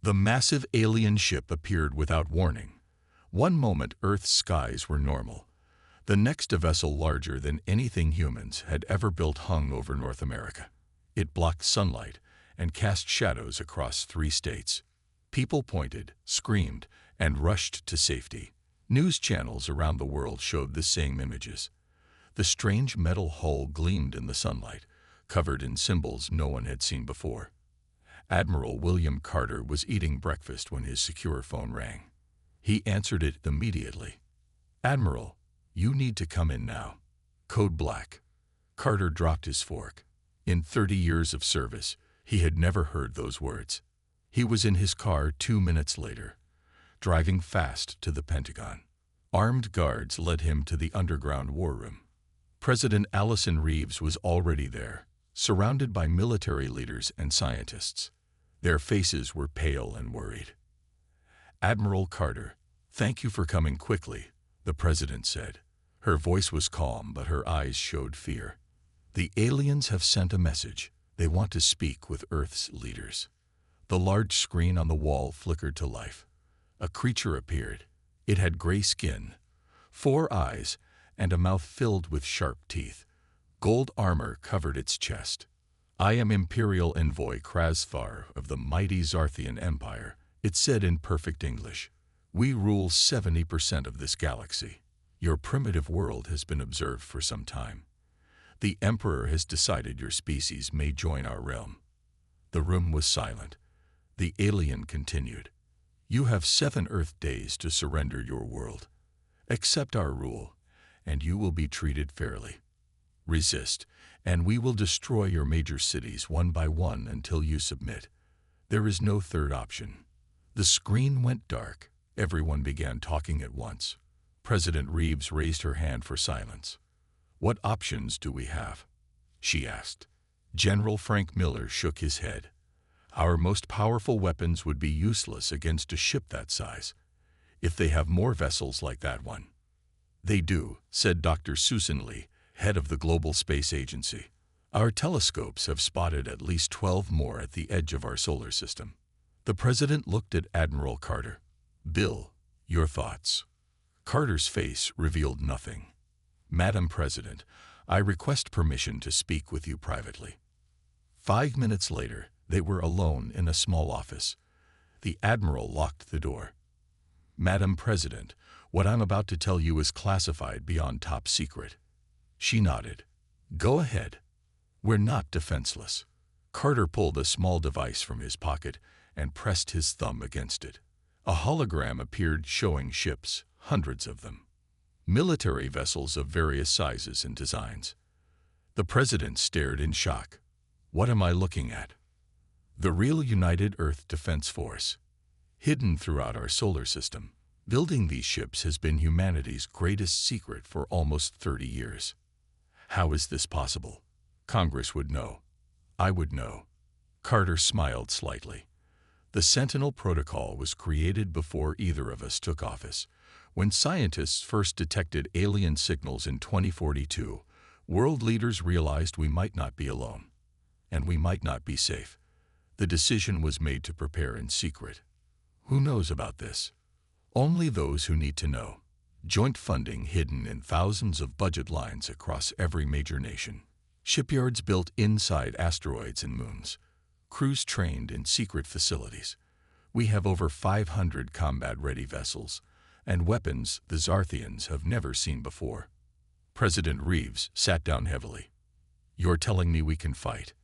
The massive alien ship appeared without warning. One moment Earth's skies were normal. The next a vessel larger than anything humans had ever built hung over North America. It blocked sunlight and cast shadows across 3 states. People pointed, screamed, and rushed to safety. News channels around the world showed the same images. The strange metal hull gleamed in the sunlight, covered in symbols no one had seen before. Admiral William Carter was eating breakfast when his secure phone rang. He answered it immediately. "Admiral, you need to come in now. Code Black." Carter dropped his fork. In 30 years of service, he had never heard those words. He was in his car 2 minutes later, driving fast to the Pentagon. Armed guards led him to the underground war room. President Allison Reeves was already there, surrounded by military leaders and scientists. Their faces were pale and worried. "Admiral Carter, thank you for coming quickly," the president said. Her voice was calm, but her eyes showed fear. "The aliens have sent a message. They want to speak with Earth's leaders." The large screen on the wall flickered to life. A creature appeared. It had gray skin, 4 eyes, and a mouth filled with sharp teeth. Gold armor covered its chest. "I am Imperial Envoy Krasthar of the mighty Zarthian Empire," it said in perfect English. "We rule 70% of this galaxy. Your primitive world has been observed for some time. The Emperor has decided your species may join our realm." The room was silent. The alien continued. "You have 7 Earth days to surrender your world. Accept our rule, and you will be treated fairly. Resist, and we will destroy your major cities one by one until you submit. There is no third option." The screen went dark. Everyone began talking at once. President Reeves raised her hand for silence. "What options do we have?" she asked. General Frank Miller shook his head. "Our most powerful weapons would be useless against a ship that size, if they have more vessels like that one." "They do," said Dr. Susan Lee, head of the Global Space Agency. "Our telescopes have spotted at least 12 more at the edge of our solar system." The president looked at Admiral Carter. "Bill, your thoughts?" Carter's face revealed nothing. "Madam President, I request permission to speak with you privately." 5 minutes later, they were alone in a small office. The Admiral locked the door. "Madam President, what I'm about to tell you is classified beyond top secret." She nodded. "Go ahead." "We're not defenseless." Carter pulled a small device from his pocket and pressed his thumb against it. A hologram appeared showing ships, hundreds of them. Military vessels of various sizes and designs. The president stared in shock. "What am I looking at?" "The real United Earth Defense Force. Hidden throughout our solar system. Building these ships has been humanity's greatest secret for almost 30 years. How is this possible? Congress would know. I would know." Carter smiled slightly. "The Sentinel Protocol was created before either of us took office. When scientists first detected alien signals in 2042, world leaders realized we might not be alone, and we might not be safe. The decision was made to prepare in secret. Who knows about this? Only those who need to know. Joint funding hidden in thousands of budget lines across every major nation. Shipyards built inside asteroids and moons. Crews trained in secret facilities. We have over 500 combat-ready vessels and weapons the Zarthians have never seen before." President Reeves sat down heavily. "You're telling me we can fight.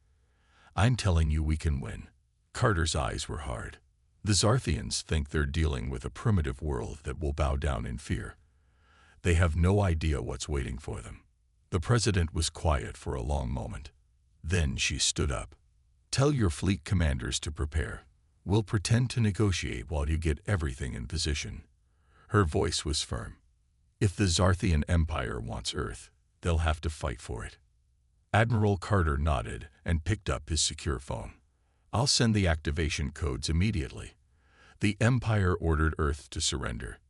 I'm telling you we can win." Carter's eyes were hard. "The Zarthians think they're dealing with a primitive world that will bow down in fear. They have no idea what's waiting for them." The president was quiet for a long moment. Then she stood up. "Tell your fleet commanders to prepare. We'll pretend to negotiate while you get everything in position." Her voice was firm. "If the Zarthian Empire wants Earth, they'll have to fight for it." Admiral Carter nodded and picked up his secure phone. "I'll send the activation codes immediately." The Empire ordered Earth to surrender.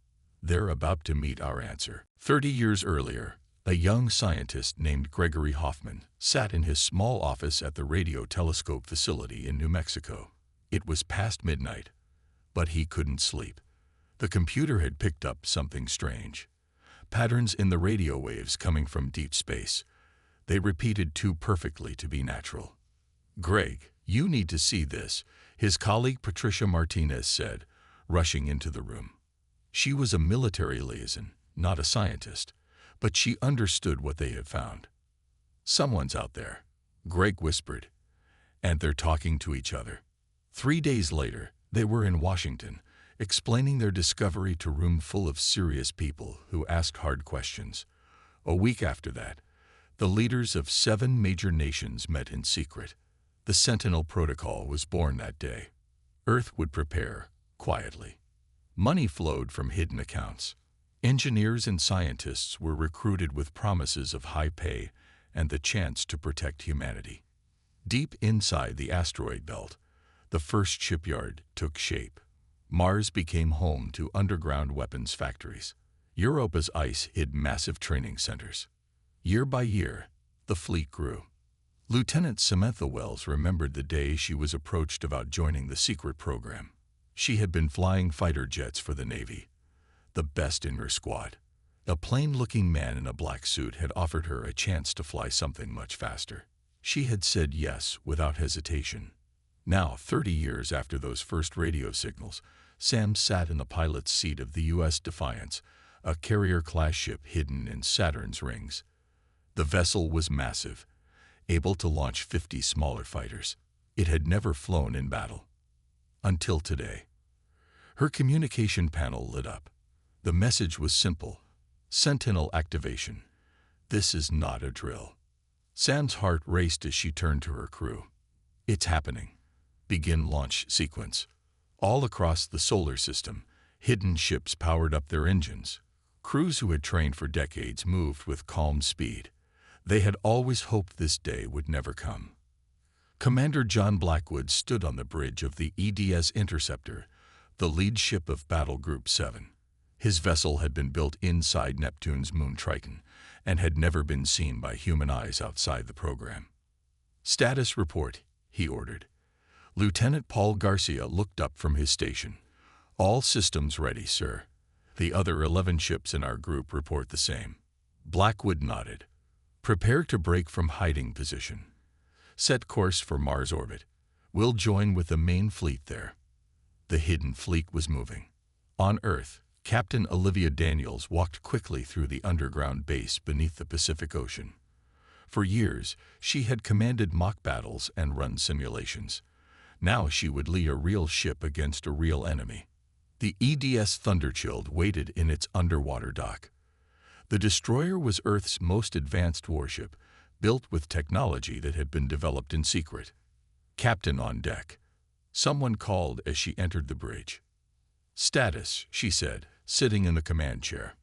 They're about to meet our answer. 30 years earlier, a young scientist named Gregory Hoffman sat in his small office at the radio telescope facility in New Mexico. It was past midnight. But he couldn't sleep. The computer had picked up something strange. Patterns in the radio waves coming from deep space. They repeated too perfectly to be natural. "Greg, you need to see this," his colleague Patricia Martinez said, rushing into the room. She was a military liaison, not a scientist, but she understood what they had found. "Someone's out there," Greg whispered, "and they're talking to each other." 3 days later, they were in Washington, explaining their discovery to a room full of serious people who asked hard questions. A week after that, the leaders of 7 major nations met in secret. The Sentinel Protocol was born that day. Earth would prepare, quietly. Money flowed from hidden accounts. Engineers and scientists were recruited with promises of high pay and the chance to protect humanity. Deep inside the asteroid belt, the first shipyard took shape. Mars became home to underground weapons factories. Europa's ice hid massive training centers. Year by year, the fleet grew. Lieutenant Samantha Wells remembered the day she was approached about joining the secret program. She had been flying fighter jets for the Navy, the best in her squad. A plain-looking man in a black suit had offered her a chance to fly something much faster. She had said yes without hesitation. Now, 30 years after those first radio signals, Sam sat in the pilot's seat of the U.S. Defiance, a carrier-class ship hidden in Saturn's rings. The vessel was massive, able to launch 50 smaller fighters. It had never flown in battle. Until today. Her communication panel lit up. The message was simple: Sentinel activation. This is not a drill. Sam's heart raced as she turned to her crew. It's happening. Begin launch sequence. All across the solar system, hidden ships powered up their engines. Crews who had trained for decades moved with calm speed. They had always hoped this day would never come. Commander John Blackwood stood on the bridge of the EDS Interceptor, the lead ship of Battle Group 7. His vessel had been built inside Neptune's moon Triton and had never been seen by human eyes outside the program. "Status report," he ordered. Lieutenant Paul Garcia looked up from his station. "All systems ready, sir. The other 11 ships in our group report the same." Blackwood nodded. "Prepare to break from hiding position. Set course for Mars orbit. We'll join with the main fleet there." The hidden fleet was moving. On Earth, Captain Olivia Daniels walked quickly through the underground base beneath the Pacific Ocean. For years, she had commanded mock battles and run simulations. Now she would lead a real ship against a real enemy. The EDS Thunderchild waited in its underwater dock. The destroyer was Earth's most advanced warship, built with technology that had been developed in secret. "Captain on deck." Someone called as she entered the bridge. "Status," she said, sitting in the command chair.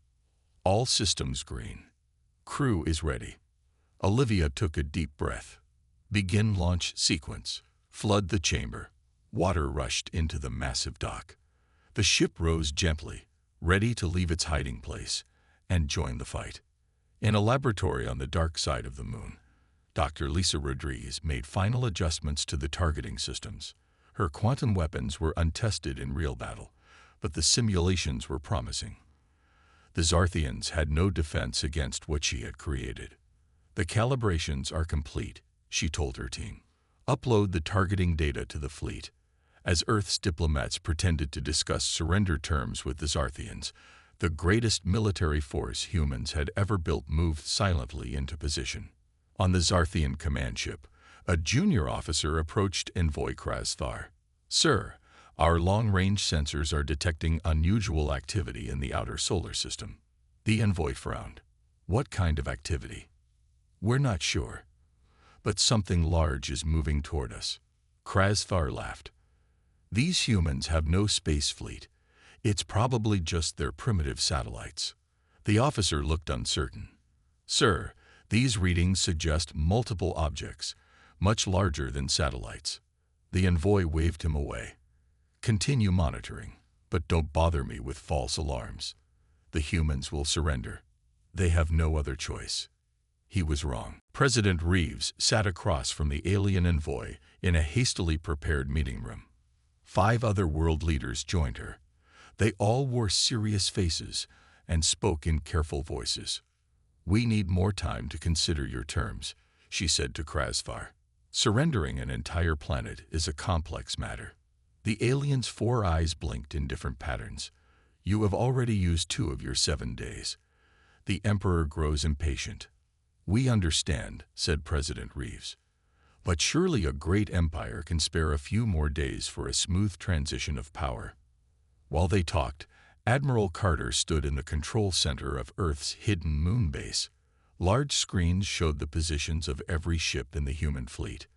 "All systems green. Crew is ready." Olivia took a deep breath. "Begin launch sequence. Flood the chamber." Water rushed into the massive dock. The ship rose gently, ready to leave its hiding place and join the fight. In a laboratory on the dark side of the moon, Dr. Lisa Rodriguez made final adjustments to the targeting systems. Her quantum weapons were untested in real battle, but the simulations were promising. The Zarthians had no defense against what she had created. "The calibrations are complete," she told her team. "Upload the targeting data to the fleet." As Earth's diplomats pretended to discuss surrender terms with the Zarthians, the greatest military force humans had ever built moved silently into position. On the Zarthian command ship, a junior officer approached Envoy Krasthar. "Sir, our long-range sensors are detecting unusual activity in the outer solar system." The envoy frowned. "What kind of activity?" "We're not sure, but something large is moving toward us." Krasthar laughed. "These humans have no space fleet. It's probably just their primitive satellites." The officer looked uncertain. "Sir, these readings suggest multiple objects, much larger than satellites." The envoy waved him away. "Continue monitoring, but don't bother me with false alarms. The humans will surrender. They have no other choice." He was wrong. President Reeves sat across from the alien envoy in a hastily prepared meeting room. 5 other world leaders joined her. They all wore serious faces and spoke in careful voices. "We need more time to consider your terms," she said to Krasvar. "Surrendering an entire planet is a complex matter." The alien's 4 eyes blinked in different patterns. "You have already used 2 of your 7 days." The Emperor grows impatient. "We understand," said President Reeves. "But surely a great empire can spare a few more days for a smooth transition of power." While they talked, Admiral Carter stood in the control center of Earth's hidden moon base. Large screens showed the positions of every ship in the human fleet.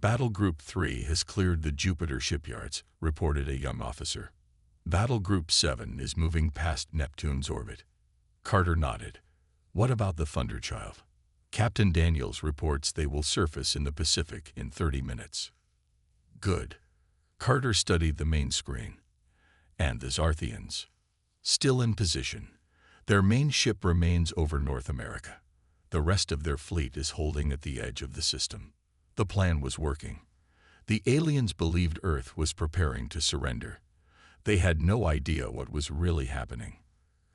"Battle Group 3 has cleared the Jupiter shipyards," reported a young officer. "Battle Group 7 is moving past Neptune's orbit." Carter nodded. "What about the Thunderchild?" "Captain Daniels reports they will surface in the Pacific in 30 minutes. "Good." Carter studied the main screen. "And the Zarthians?" "Still in position. Their main ship remains over North America. The rest of their fleet is holding at the edge of the system." The plan was working. The aliens believed Earth was preparing to surrender. They had no idea what was really happening.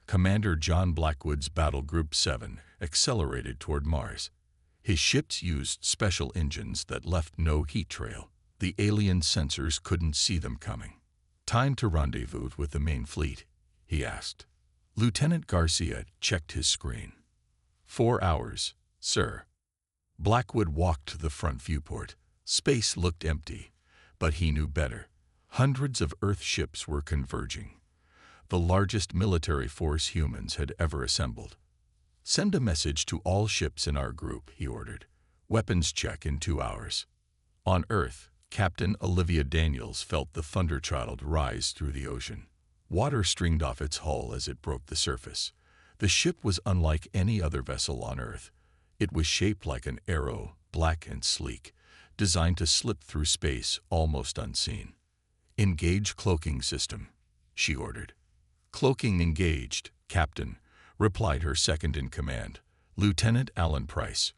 Commander John Blackwood's Battle Group 7 accelerated toward Mars. His ships used special engines that left no heat trail. The alien sensors couldn't see them coming. "Time to rendezvous with the main fleet?" he asked. Lieutenant Garcia checked his screen. 4 hours, sir." Blackwood walked to the front viewport. Space looked empty, but he knew better. Hundreds of Earth ships were converging. The largest military force humans had ever assembled. "Send a message to all ships in our group," he ordered. "Weapons check in 2 hours." On Earth, Captain Olivia Daniels felt the Thunderchild rise through the ocean. Water streamed off its hull as it broke the surface. The ship was unlike any other vessel on Earth. It was shaped like an arrow, black and sleek, designed to slip through space almost unseen. "Engage cloaking system," she ordered. "Cloaking engaged, Captain," replied her second-in-command, Lieutenant Alan Price.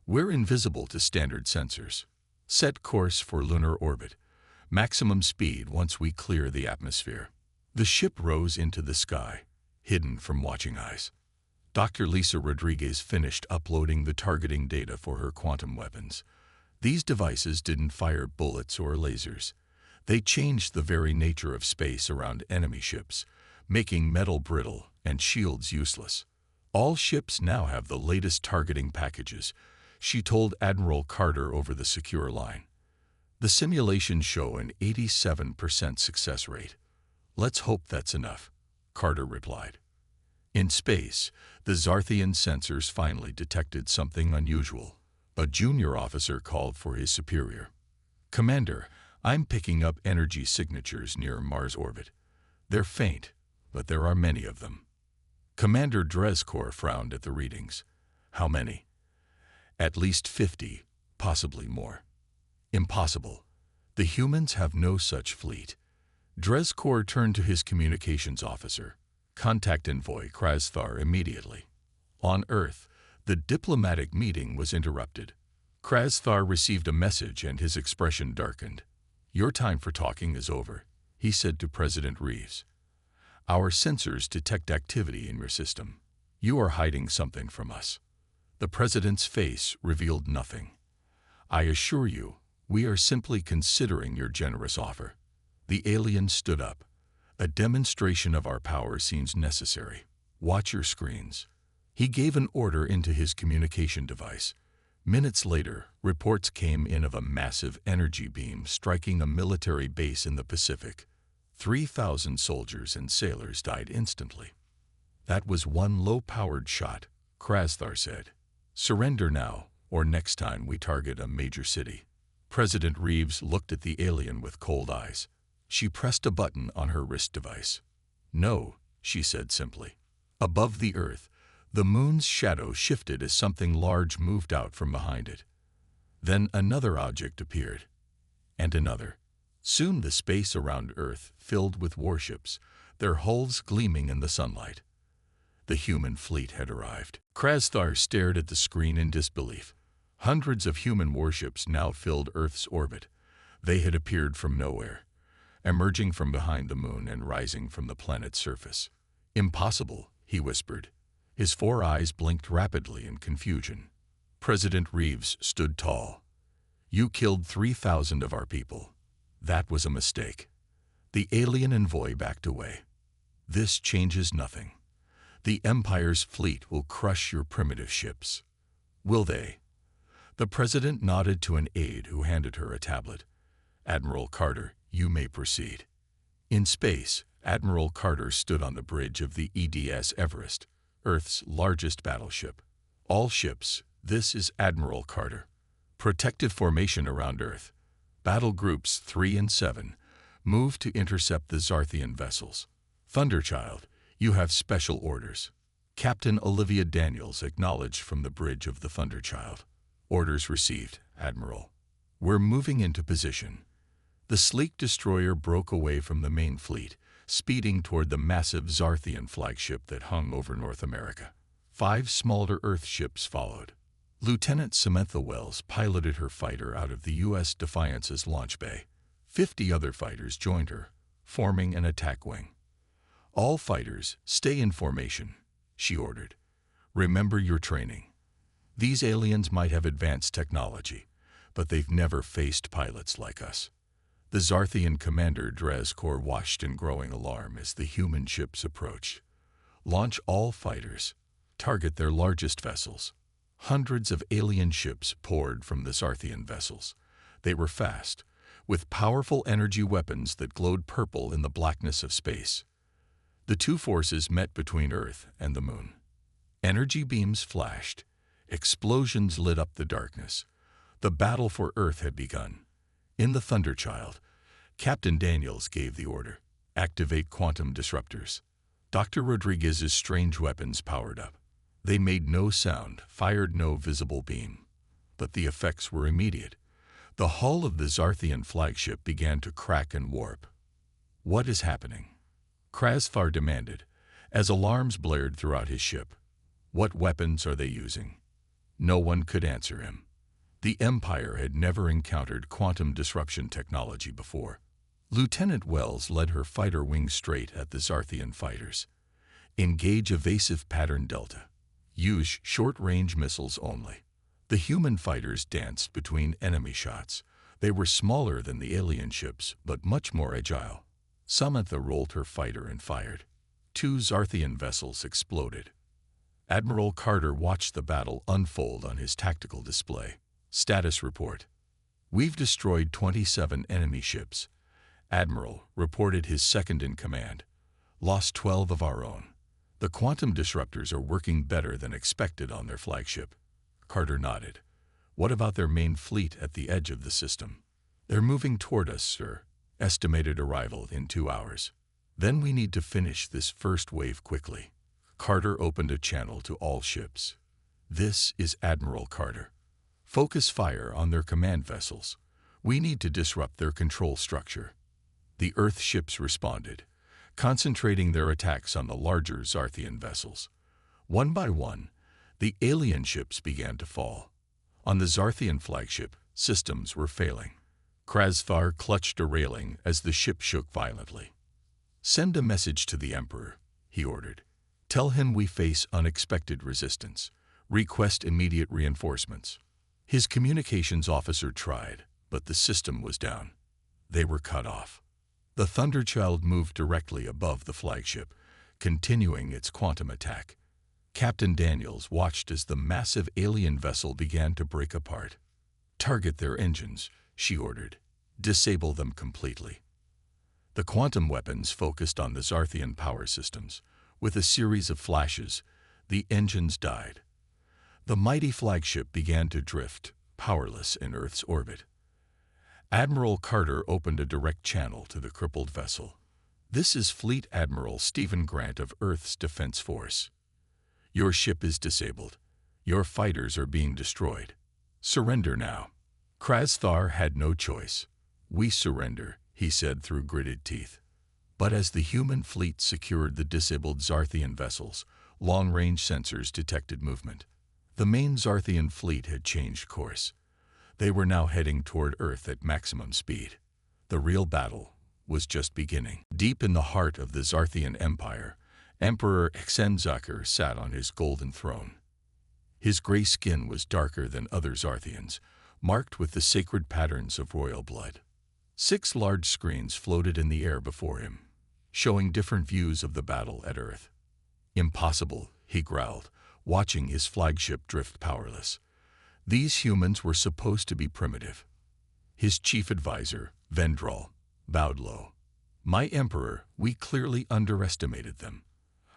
"We're invisible to standard sensors. Set course for lunar orbit. Maximum speed once we clear the atmosphere." The ship rose into the sky, hidden from watching eyes. Dr. Lisa Rodriguez finished uploading the targeting data for her quantum weapons. These devices didn't fire bullets or lasers. They changed the very nature of space around enemy ships, making metal brittle and shields useless. "All ships now have the latest targeting packages," she told Admiral Carter over the secure line. "The simulations show an 87% success rate." "Let's hope that's enough," Carter replied. In space, the Zarthian sensors finally detected something unusual. A junior officer called for his superior. "Commander, I'm picking up energy signatures near Mars orbit. They're faint, but there are many of them." Commander Dreskor frowned at the readings. "How many?" "At least 50, possibly more." "Impossible. The humans have no such fleet." Dreskor turned to his communications officer. "Contact Envoy Krasthar immediately." On Earth, the diplomatic meeting was interrupted. Krasthar received a message and his expression darkened. "Your time for talking is over," he said to President Reeves. "Our sensors detect activity in your system. You are hiding something from us." The president's face revealed nothing. "I assure you, we are simply considering your generous offer." The alien stood up. "A demonstration of our power seems necessary. Watch your screens." He gave an order into his communication device. Minutes later, reports came in of a massive energy beam striking a military base in the Pacific. 3,000 soldiers and sailors died instantly. "That was one low-powered shot," Krasthar said. "Surrender now, or next time we target a major city." President Reeves looked at the alien with cold eyes. She pressed a button on her wrist device. "No," she said simply. Above the Earth, the moon's shadow shifted as something large moved out from behind it. Then another object appeared, and another. Soon the space around Earth filled with warships, their hulls gleaming in the sunlight. The human fleet had arrived. Krasthar stared at the screen in disbelief. Hundreds of human warships now filled Earth's orbit. They had appeared from nowhere. emerging from behind the moon and rising from the planet's surface. "Impossible," he whispered. His 4 eyes blinked rapidly in confusion. President Reeves stood tall. "You killed 3,000 of our people. That was a mistake." The alien envoy backed away. "This changes nothing. The Empire's fleet will crush your primitive ships." "Will they?" The president nodded to an aide who handed her a tablet. "Admiral Carter, you may proceed." In space, Admiral Carter stood on the bridge of the EDS Everest, Earth's largest battleship. "All ships, this is Admiral Carter. Protective formation around Earth. Battle Groups 3 and 7. Move to intercept the Zarthian vessels. Thunderchild, you have special orders." Captain Olivia Daniels acknowledged from the bridge of the Thunderchild. "Orders received, Admiral. We're moving into position." The sleek destroyer broke away from the main fleet, speeding toward the massive Zarthian flagship that hung over North America. 5 smaller Earth ships followed. Lieutenant Samantha Wells piloted her fighter out of the U.S. Defiance's launch bay. 50 other fighters joined her, forming an attack wing. "All fighters, stay in formation," she ordered. "Remember your training. These aliens might have advanced technology, but they've never faced pilots like us." The Zarthian commander Drezkor watched in growing alarm as the human ships approached. "Launch all fighters. Target their largest vessels." Hundreds of alien ships poured from the Zarthian vessels. They were fast, with powerful energy weapons that glowed purple in the blackness of space. The two forces met between Earth and the moon. Energy beams flashed. Explosions lit up the darkness. The battle for Earth had begun. In the Thunderchild, Captain Daniels gave the order: "Activate quantum disruptors." Dr. Rodriguez's strange weapons powered up. They made no sound, fired no visible beam. But the effects were immediate. The hull of the Zarthian flagship began to crack and warp. "What is happening?" Krasfar demanded, as alarms blared throughout his ship. "What weapons are they using?" No one could answer him. The Empire had never encountered quantum disruption technology before. Lieutenant Wells led her fighter wing straight at the Zarthian fighters. "Engage evasive pattern Delta. Use short-range missiles only." The human fighters danced between enemy shots. They were smaller than the alien ships, but much more agile. Samantha rolled her fighter and fired. 2 Zarthian vessels exploded. Admiral Carter watched the battle unfold on his tactical display. Status report: "We've destroyed 27 enemy ships." Admiral reported his second-in-command. "Lost 12 of our own. The quantum disruptors are working better than expected on their flagship." Carter nodded. "What about their main fleet at the edge of the system?" "They're moving toward us, sir. Estimated arrival in 2 hours. Then we need to finish this first wave quickly." Carter opened a channel to all ships. "This is Admiral Carter. Focus fire on their command vessels. We need to disrupt their control structure." The Earth ships responded, concentrating their attacks on the larger Zarthian vessels. One by one, the alien ships began to fall. On the Zarthian flagship, systems were failing. Krasfar clutched a railing as the ship shook violently. "Send a message to the Emperor," he ordered. "Tell him we face unexpected resistance. Request immediate reinforcements." His communications officer tried, but the system was down. They were cut off. The Thunderchild moved directly above the flagship, continuing its quantum attack. Captain Daniels watched as the massive alien vessel began to break apart. "Target their engines," she ordered. "Disable them completely." The quantum weapons focused on the Zarthian power systems. With a series of flashes, the engines died. The mighty flagship began to drift, powerless in Earth's orbit. Admiral Carter opened a direct channel to the crippled vessel. "This is Fleet Admiral Stephen Grant of Earth's Defense Force. Your ship is disabled. Your fighters are being destroyed. Surrender now." Krasfar had no choice. "We surrender," he said through gritted teeth. But as the human fleet secured the disabled Zarthian vessels, long-range sensors detected movement. The main Zarthian fleet had changed course. They were now heading toward Earth at maximum speed. The real battle was just beginning. Deep in the heart of the Zarthian Empire, Emperor Xenzaker sat on his golden throne. His gray skin was darker than other Zarthians, marked with the sacred patterns of royal blood. 6 large screens floated in the air before him, showing different views of the battle at Earth. "Impossible," he growled, watching his flagship drift powerless. These humans were supposed to be primitive. His chief advisor, Vendral, bowed low. "My Emperor, we clearly underestimated them.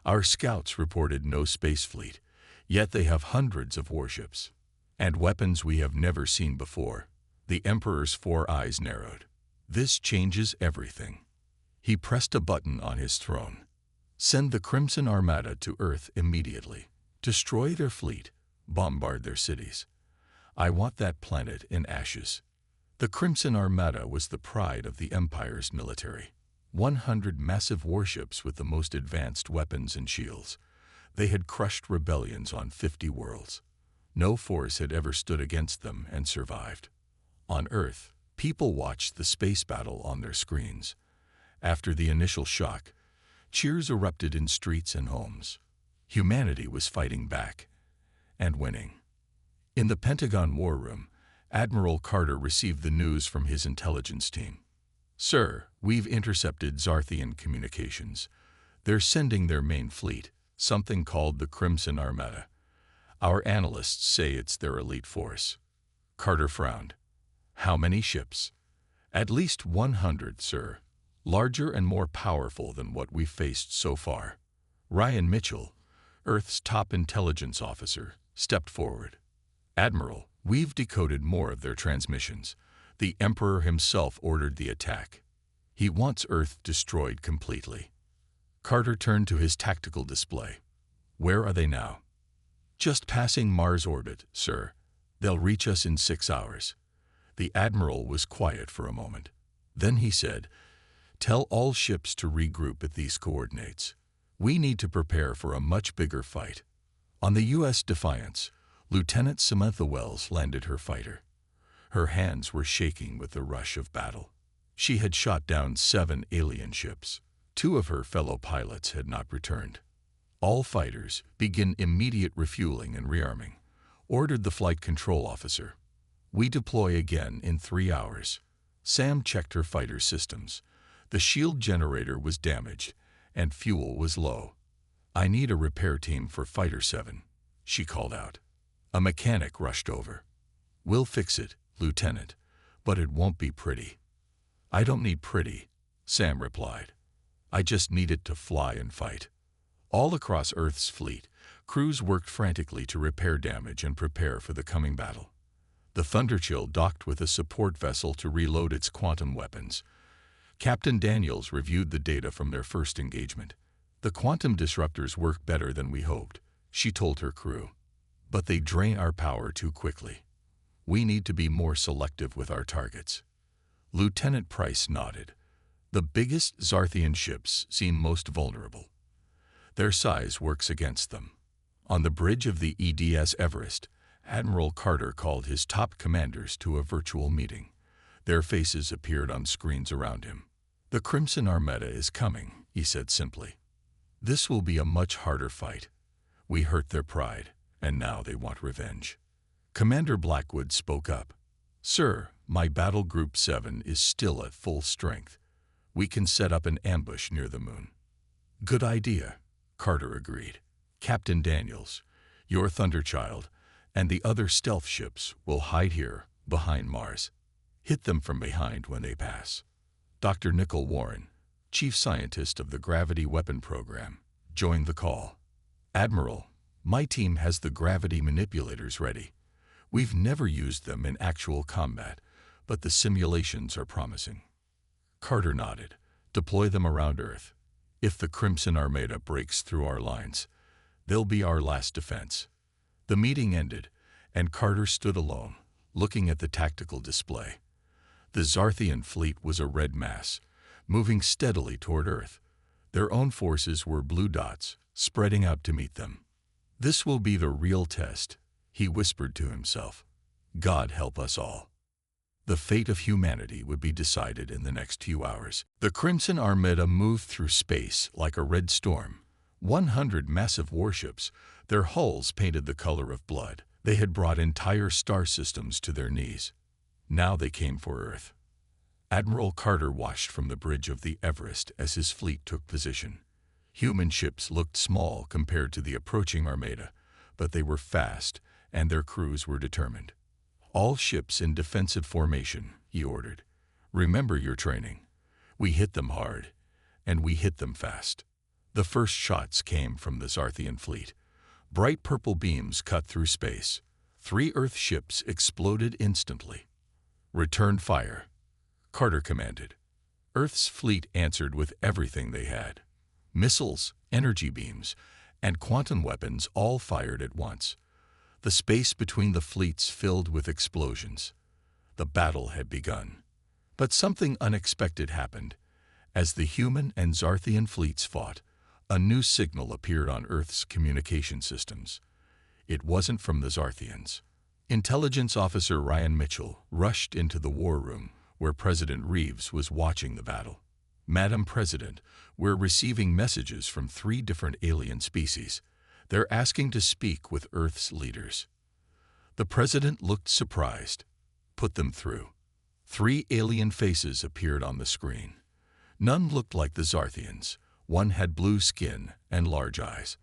Our scouts reported no space fleet, yet they have hundreds of warships. And weapons we have never seen before." The Emperor's 4 eyes narrowed. "This changes everything." He pressed a button on his throne. "Send the Crimson Armada to Earth immediately. Destroy their fleet. Bombard their cities. I want that planet in ashes." The Crimson Armada was the pride of the Empire's military. 100 massive warships with the most advanced weapons and shields. They had crushed rebellions on 50 worlds. No force had ever stood against them and survived. On Earth, people watched the space battle on their screens. After the initial shock, cheers erupted in streets and homes. Humanity was fighting back and winning. In the Pentagon War Room, Admiral Carter received the news from his intelligence team. "Sir, we've intercepted Zarthian communications. They're sending their main fleet, something called the Crimson Armada. Our analysts say it's their elite force." Carter frowned. "How many ships?" "At least 100, sir. Larger and more powerful than what we've faced so far." Ryan Mitchell, Earth's top intelligence officer, stepped forward. "Admiral, we've decoded more of their transmissions. The Emperor himself ordered the attack. He wants Earth destroyed completely." Carter turned to his tactical display. "Where are they now?" "Just passing Mars orbit, sir. They'll reach us in 6 hours." The Admiral was quiet for a moment. Then he said, "Tell all ships to regroup at these coordinates. We need to prepare for a much bigger fight." On the U.S. Defiance, Lieutenant Samantha Wells landed her fighter. Her hands were shaking with the rush of battle. She had shot down 7 alien ships. 2 of her fellow pilots had not returned. "All fighters, begin immediate refueling and rearming," ordered the flight control officer. "We deploy again in 3 hours." Sam checked her fighter systems. The shield generator was damaged, and fuel was low. "I need a repair team for Fighter 7, she called out. A mechanic rushed over. "We'll fix it, Lieutenant, but it won't be pretty." "I don't need pretty," Sam replied. "I just need it to fly and fight." All across Earth's fleet, crews worked frantically to repair damage and prepare for the coming battle. The Thunderchill docked with a support vessel to reload its quantum weapons. Captain Daniels reviewed the data from their first engagement. "The quantum disruptors work better than we hoped," she told her crew. "But they drain our power too quickly. We need to be more selective with our targets." Lieutenant Price nodded. "The biggest Zarthian ships seem most vulnerable. Their size works against them." On the bridge of the EDS Everest, Admiral Carter called his top commanders to a virtual meeting. Their faces appeared on screens around him. "The Crimson Armada is coming," he said simply. "This will be a much harder fight. We hurt their pride, and now they want revenge." Commander Blackwood spoke up. "Sir, my Battle Group 7 is still at full strength. We can set up an ambush near the moon." "Good idea," Carter agreed. "Captain Daniels, your Thunderchild, and the other stealth ships will hide here, behind Mars. Hit them from behind when they pass." Dr. Nickel Warren, chief scientist of the Gravity Weapon Program, joined the call. "Admiral, my team has the gravity manipulators ready. We've never used them in actual combat, but the simulations are promising." Carter nodded. "Deploy them around Earth. If the Crimson Armada breaks through our lines, they'll be our last defense." The meeting ended, and Carter stood alone, looking at the tactical display. The Zarthian fleet was a red mass, moving steadily toward Earth. Their own forces were blue dots, spreading out to meet them. "This will be the real test," he whispered to himself. "God help us all." The fate of humanity would be decided in the next few hours. The Crimson Armada moved through space like a red storm. 100 massive warships, their hulls painted the color of blood. They had brought entire star systems to their knees. Now they came for Earth. Admiral Carter watched from the bridge of the Everest as his fleet took position. Human ships looked small compared to the approaching armada, but they were fast and their crews were determined. All ships in defensive formation, he ordered. Remember your training. We hit them hard, and we hit them fast. The first shots came from the Zarthian fleet. Bright purple beams cut through space. 3 Earth ships exploded instantly. Return fire, Carter commanded. Earth's fleet answered with everything they had. Missiles, energy beams, and quantum weapons all fired at once. The space between the fleets filled with explosions. The battle had begun. But something unexpected happened. As the human and Zarthian fleets fought, a new signal appeared on Earth's communication systems. It wasn't from the Zarthians. Intelligence Officer Ryan Mitchell rushed into the war room where President Reeves was watching the battle. Madam President, we're receiving messages from 3 different alien species. They're asking to speak with Earth's leaders. The president looked surprised. Put them through. 3 alien faces appeared on the screen. None looked like the Zarthians. One had blue skin and large eyes.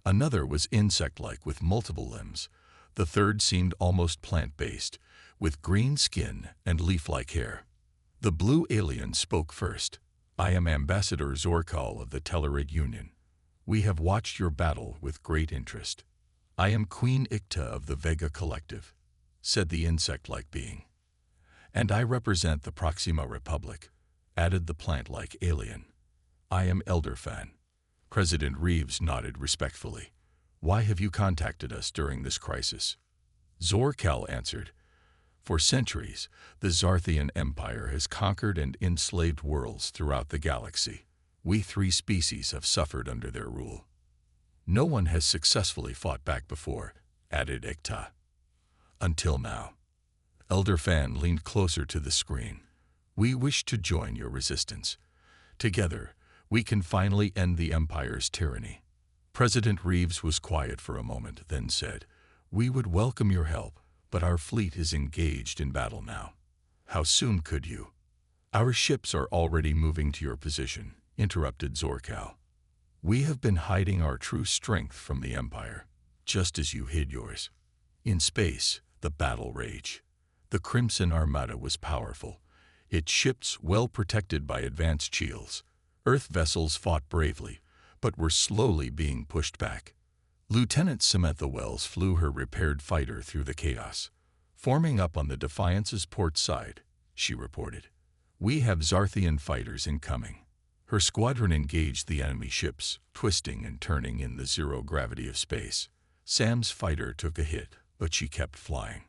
Another was insect-like with multiple limbs. The third seemed almost plant-based, with green skin and leaf-like hair. The blue alien spoke first. I am Ambassador Zorkal of the Tellurid Union. We have watched your battle with great interest. I am Queen Ikta of the Vega Collective, said the insect-like being. And I represent the Proxima Republic, added the plant-like alien. I am Elderfan. President Reeves nodded respectfully. Why have you contacted us during this crisis? Zorkal answered. For centuries, the Zarthian Empire has conquered and enslaved worlds throughout the galaxy. We 3 species have suffered under their rule. No one has successfully fought back before, added Ikta. Until now. Elderfan leaned closer to the screen. We wish to join your resistance. Together, we can finally end the Empire's tyranny. President Reeves was quiet for a moment, then said, We would welcome your help, but our fleet is engaged in battle now. How soon could you? Our ships are already moving to your position, interrupted Zorkal. We have been hiding our true strength from the Empire, just as you hid yours. In space, the battle raged. The Crimson Armada was powerful, its ships well protected by advanced shields. Earth vessels fought bravely, but were slowly being pushed back. Lieutenant Samantha Wells flew her repaired fighter through the chaos. Forming up on the Defiance's port side, she reported. We have Zarthian fighters incoming. Her squadron engaged the enemy ships, twisting and turning in the zero gravity of space. Sam's fighter took a hit, but she kept flying.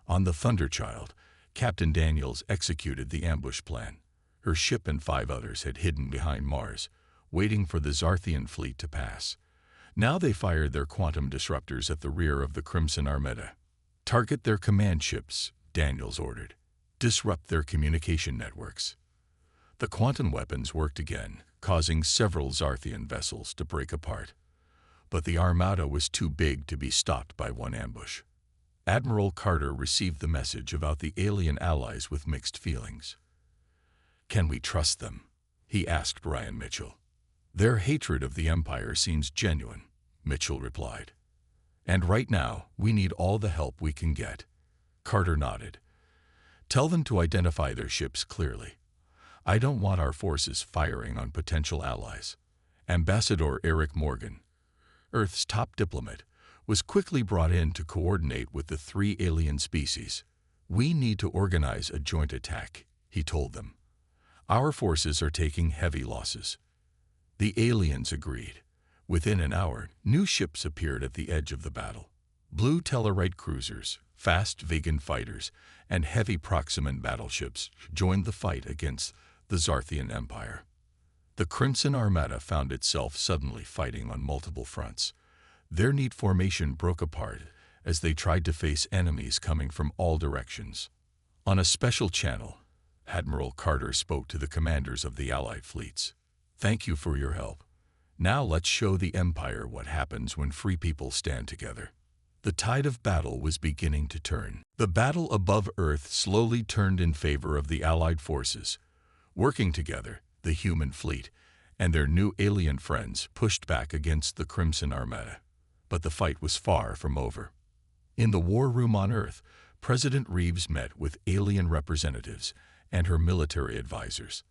On the Thunderchild, Captain Daniels executed the ambush plan. Her ship and 5 others had hidden behind Mars, waiting for the Zarthian fleet to pass. Now they fired their quantum disruptors at the rear of the Crimson Armada. Target their command ships, Daniels ordered. Disrupt their communication networks. The quantum weapons worked again, causing several Zarthian vessels to break apart. But the Armada was too big to be stopped by one ambush. Admiral Carter received the message about the alien allies with mixed feelings. Can we trust them? He asked Ryan Mitchell. Their hatred of the Empire seems genuine, Mitchell replied. And right now, we need all the help we can get. Carter nodded. Tell them to identify their ships clearly. I don't want our forces firing on potential allies. Ambassador Eric Morgan, Earth's top diplomat, was quickly brought in to coordinate with the 3 alien species. We need to organize a joint attack, he told them. Our forces are taking heavy losses. The aliens agreed. Within an hour, new ships appeared at the edge of the battle. Blue Tellarite cruisers, fast vegan fighters, and heavy Proximan battleships joined the fight against the Zarthian Empire. The Crimson Armada found itself suddenly fighting on multiple fronts. Their neat formation broke apart as they tried to face enemies coming from all directions. On a special channel, Admiral Carter spoke to the commanders of the Allied fleets. "Thank you for your help. Now let's show the Empire what happens when free people stand together." The tide of battle was beginning to turn. The battle above Earth slowly turned in favor of the Allied forces. Working together, the human fleet and their new alien friends pushed back against the Crimson Armada. But the fight was far from over. In the war room on Earth, President Reeves met with alien representatives and her military advisors.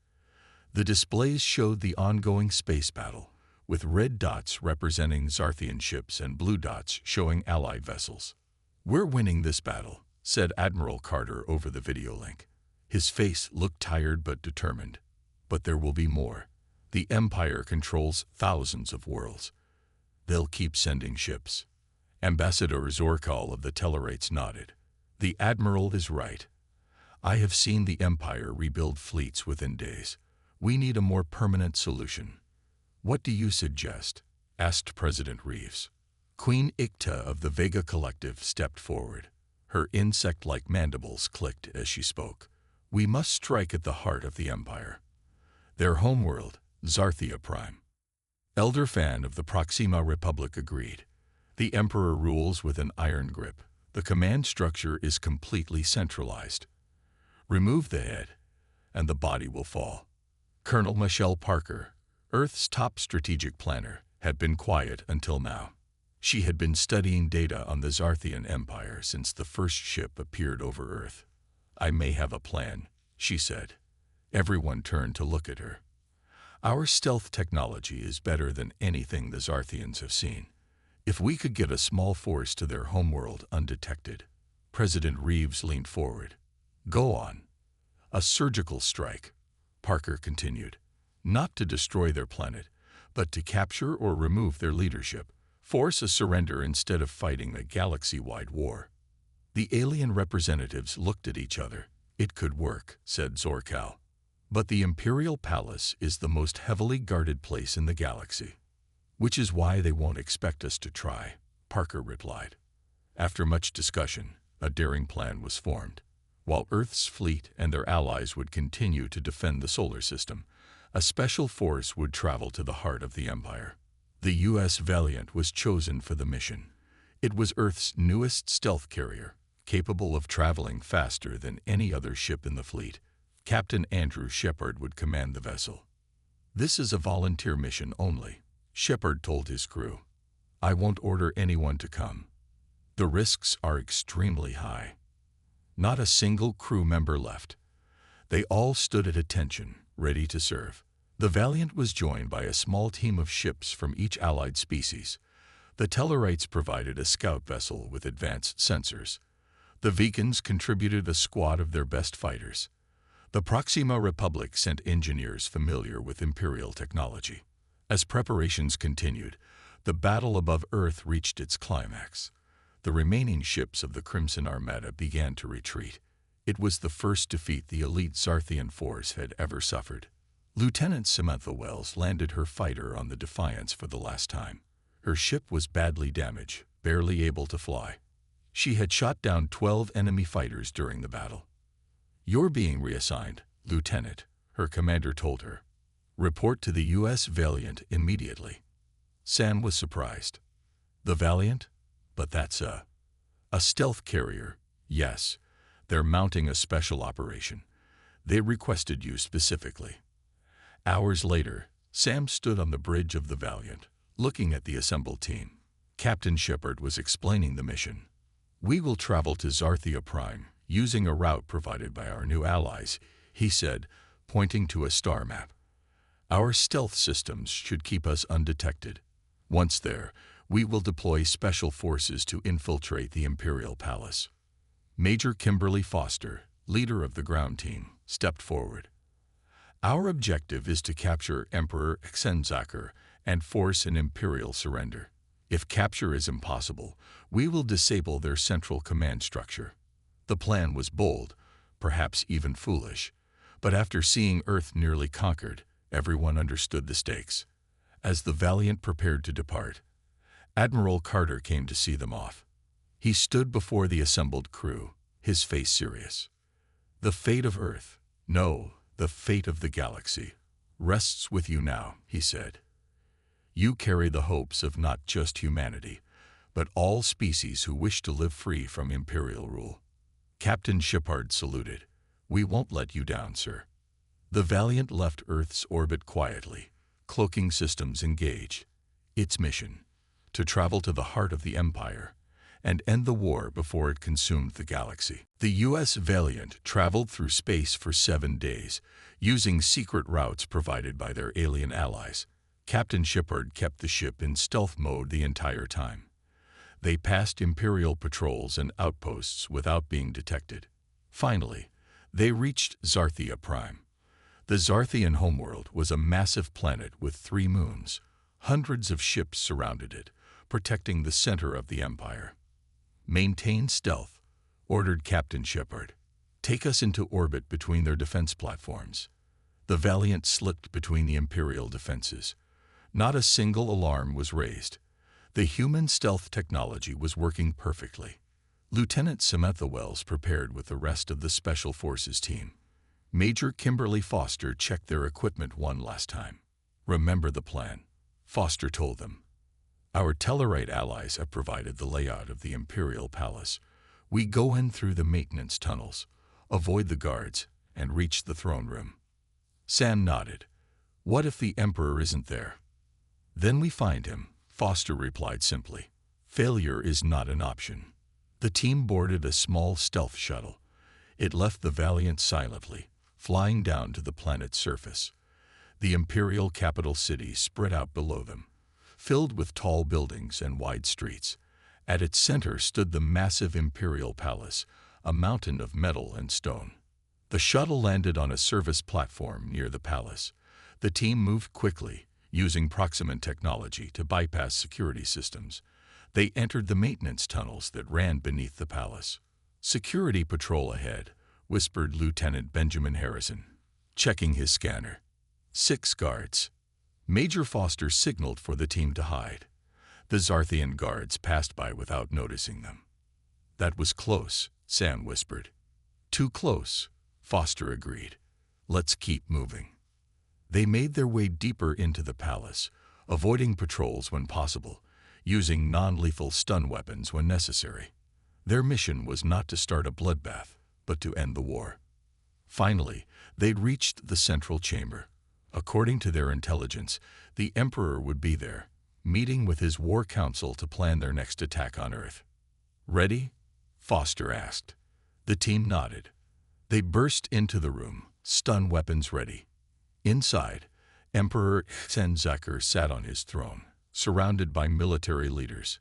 The displays showed the ongoing space battle, with red dots representing Zarthian ships and blue dots showing Allied vessels. "We're winning this battle," said Admiral Carter over the video link. His face looked tired but determined. "But there will be more. The Empire controls thousands of worlds. They'll keep sending ships." Ambassador Zorkal of the Tellarites nodded. "The Admiral is right. I have seen the Empire rebuild fleets within days. We need a more permanent solution." "What do you suggest?" asked President Reeves. Queen Ikta of the Vega Collective stepped forward. Her insect-like mandibles clicked as she spoke. "We must strike at the heart of the Empire. Their homeworld, Zarthia Prime." Elder Fan of the Proxima Republic agreed. "The Emperor rules with an iron grip. The command structure is completely centralized. Remove the head, and the body will fall." Colonel Michelle Parker, Earth's top strategic planner, had been quiet until now. She had been studying data on the Zarthian Empire since the first ship appeared over Earth. "I may have a plan," she said. Everyone turned to look at her. "Our stealth technology is better than anything the Zarthians have seen. If we could get a small force to their homeworld undetected." President Reeves leaned forward. "Go on." "A surgical strike," Parker continued. "Not to destroy their planet, but to capture or remove their leadership. Force a surrender instead of fighting a galaxy-wide war." The alien representatives looked at each other. "It could work," said Zorkal. "But the Imperial Palace is the most heavily guarded place in the galaxy." "Which is why they won't expect us to try," Parker replied. After much discussion, a daring plan was formed. While Earth's fleet and their allies would continue to defend the solar system, a special force would travel to the heart of the Empire. The U.S. Valiant was chosen for the mission. It was Earth's newest stealth carrier, capable of traveling faster than any other ship in the fleet. Captain Andrew Shepard would command the vessel. "This is a volunteer mission only," Shepard told his crew. "I won't order anyone to come. The risks are extremely high." Not a single crew member left. They all stood at attention, ready to serve. The Valiant was joined by a small team of ships from each allied species. The Tellarites provided a scout vessel with advanced sensors. The Vegans contributed a squad of their best fighters. The Proxima Republic sent engineers familiar with Imperial technology. As preparations continued, the battle above Earth reached its climax. The remaining ships of the Crimson Armada began to retreat. It was the first defeat the elite Zarthian force had ever suffered. Lieutenant Samantha Wells landed her fighter on the Defiance for the last time. Her ship was badly damaged, barely able to fly. She had shot down 12 enemy fighters during the battle. "You're being reassigned, Lieutenant," her commander told her. "Report to the U.S. Valiant immediately." Sam was surprised. "The Valiant? But that's a stealth carrier." "Yes, they're mounting a special operation. They requested you specifically." Hours later, Sam stood on the bridge of the Valiant, looking at the assembled team. Captain Shepard was explaining the mission. "We will travel to Zarthia Prime, using a route provided by our new allies," he said, pointing to a star map. "Our stealth systems should keep us undetected. Once there, we will deploy special forces to infiltrate the Imperial Palace." Major Kimberly Foster, leader of the ground team, stepped forward. "Our objective is to capture Emperor Xenzaker and force an Imperial surrender. If capture is impossible, we will disable their central command structure." The plan was bold, perhaps even foolish, but after seeing Earth nearly conquered, everyone understood the stakes. As the Valiant prepared to depart, Admiral Carter came to see them off. He stood before the assembled crew, his face serious. The fate of Earth, no, the fate of the galaxy, rests with you now, he said. You carry the hopes of not just humanity, but all species who wish to live free from imperial rule. Captain Shepard saluted. We won't let you down, sir. The Valiant left Earth's orbit quietly, cloaking systems engaged. Its mission, to travel to the heart of the Empire and end the war before it consumed the galaxy. The U.S. Valiant traveled through space for 7 days, using secret routes provided by their alien allies. Captain Shepard kept the ship in stealth mode the entire time. They passed Imperial patrols and outposts without being detected. Finally, they reached Zarthia Prime. The Zarthian homeworld was a massive planet with 3 moons. Hundreds of ships surrounded it, protecting the center of the Empire. Maintain stealth, ordered Captain Shepard. Take us into orbit between their defense platforms. The Valiant slipped between the Imperial defenses. Not a single alarm was raised. The human stealth technology was working perfectly. Lieutenant Samantha Wells prepared with the rest of the Special Forces team. Major Kimberly Foster checked their equipment one last time. Remember the plan, Foster told them. Our Tellarite allies have provided the layout of the Imperial Palace. We go in through the maintenance tunnels, avoid the guards, and reach the throne room. Sam nodded. What if the Emperor isn't there? Then we find him, Foster replied simply. Failure is not an option. The team boarded a small stealth shuttle. It left the Valiant silently, flying down to the planet's surface. The Imperial capital city spread out below them, filled with tall buildings and wide streets. At its center stood the massive Imperial Palace, a mountain of metal and stone. The shuttle landed on a service platform near the palace. The team moved quickly, using Proximant technology to bypass security systems. They entered the maintenance tunnels that ran beneath the palace. Security patrol ahead, whispered Lieutenant Benjamin Harrison, checking his scanner. 6 guards. Major Foster signaled for the team to hide. The Zarthian guards passed by without noticing them. That was close, Sam whispered. Too close, Foster agreed. Let's keep moving. They made their way deeper into the palace, avoiding patrols when possible, using non-lethal stun weapons when necessary. Their mission was not to start a bloodbath, but to end the war. Finally, they'd reached the central chamber. According to their intelligence, the Emperor would be there, meeting with his war council to plan their next attack on Earth. Ready? Foster asked. The team nodded. They burst into the room, stun weapons ready. Inside, Emperor Senzaker sat on his throne, surrounded by military leaders.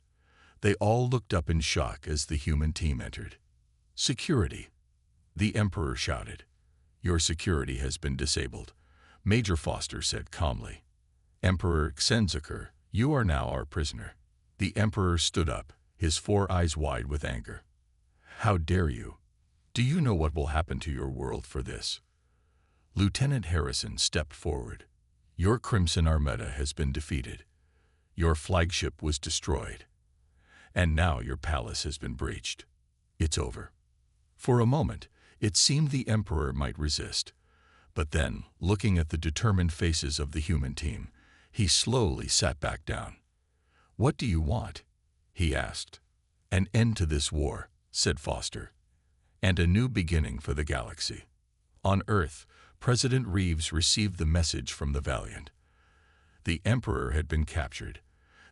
They all looked up in shock as the human team entered. Security, the Emperor shouted. Your security has been disabled, Major Foster said calmly. Emperor Senzaker, you are now our prisoner. The Emperor stood up, his 4 eyes wide with anger. How dare you? Do you know what will happen to your world for this? Lieutenant Harrison stepped forward. Your Crimson Armada has been defeated. Your flagship was destroyed. And now your palace has been breached. It's over. For a moment, it seemed the Emperor might resist. But then, looking at the determined faces of the human team, he slowly sat back down. What do you want? He asked. An end to this war, said Foster. And a new beginning for the galaxy. On Earth, President Reeves received the message from the Valiant. The Emperor had been captured.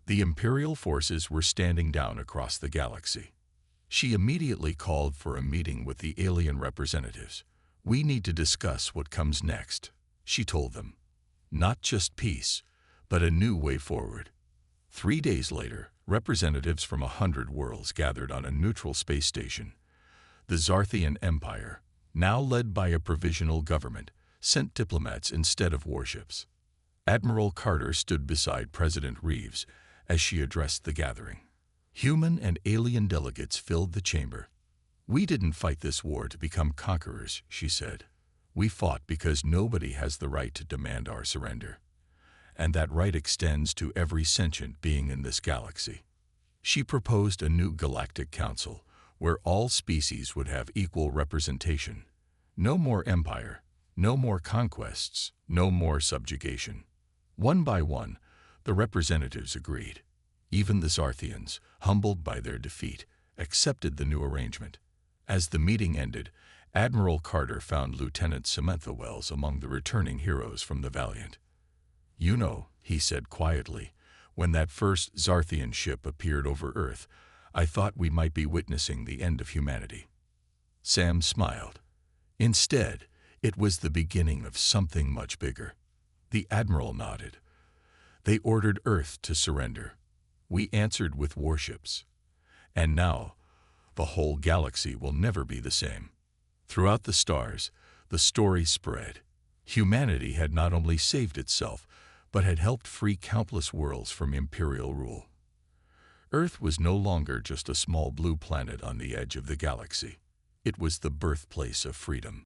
The Imperial forces were standing down across the galaxy. She immediately called for a meeting with the alien representatives. We need to discuss what comes next, she told them. Not just peace, but a new way forward. 3 days later, representatives from 100 worlds gathered on a neutral space station. The Zarthian Empire, now led by a provisional government, sent diplomats instead of warships. Admiral Carter stood beside President Reeves as she addressed the gathering. Human and alien delegates filled the chamber. We didn't fight this war to become conquerors, she said. We fought because nobody has the right to demand our surrender. And that right extends to every sentient being in this galaxy. She proposed a new galactic council where all species would have equal representation. No more empire, no more conquests, no more subjugation. One by one, the representatives agreed. Even the Zarthians, humbled by their defeat, accepted the new arrangement. As the meeting ended, Admiral Carter found Lieutenant Samantha Wells among the returning heroes from the Valiant. "You know," he said quietly, "when that first Zarthian ship appeared over Earth, I thought we might be witnessing the end of humanity." Sam smiled. Instead, it was the beginning of something much bigger. The Admiral nodded. "They ordered Earth to surrender. We answered with warships. And now, the whole galaxy will never be the same." Throughout the stars, the story spread. Humanity had not only saved itself, but had helped free countless worlds from imperial rule. Earth was no longer just a small blue planet on the edge of the galaxy. It was the birthplace of freedom.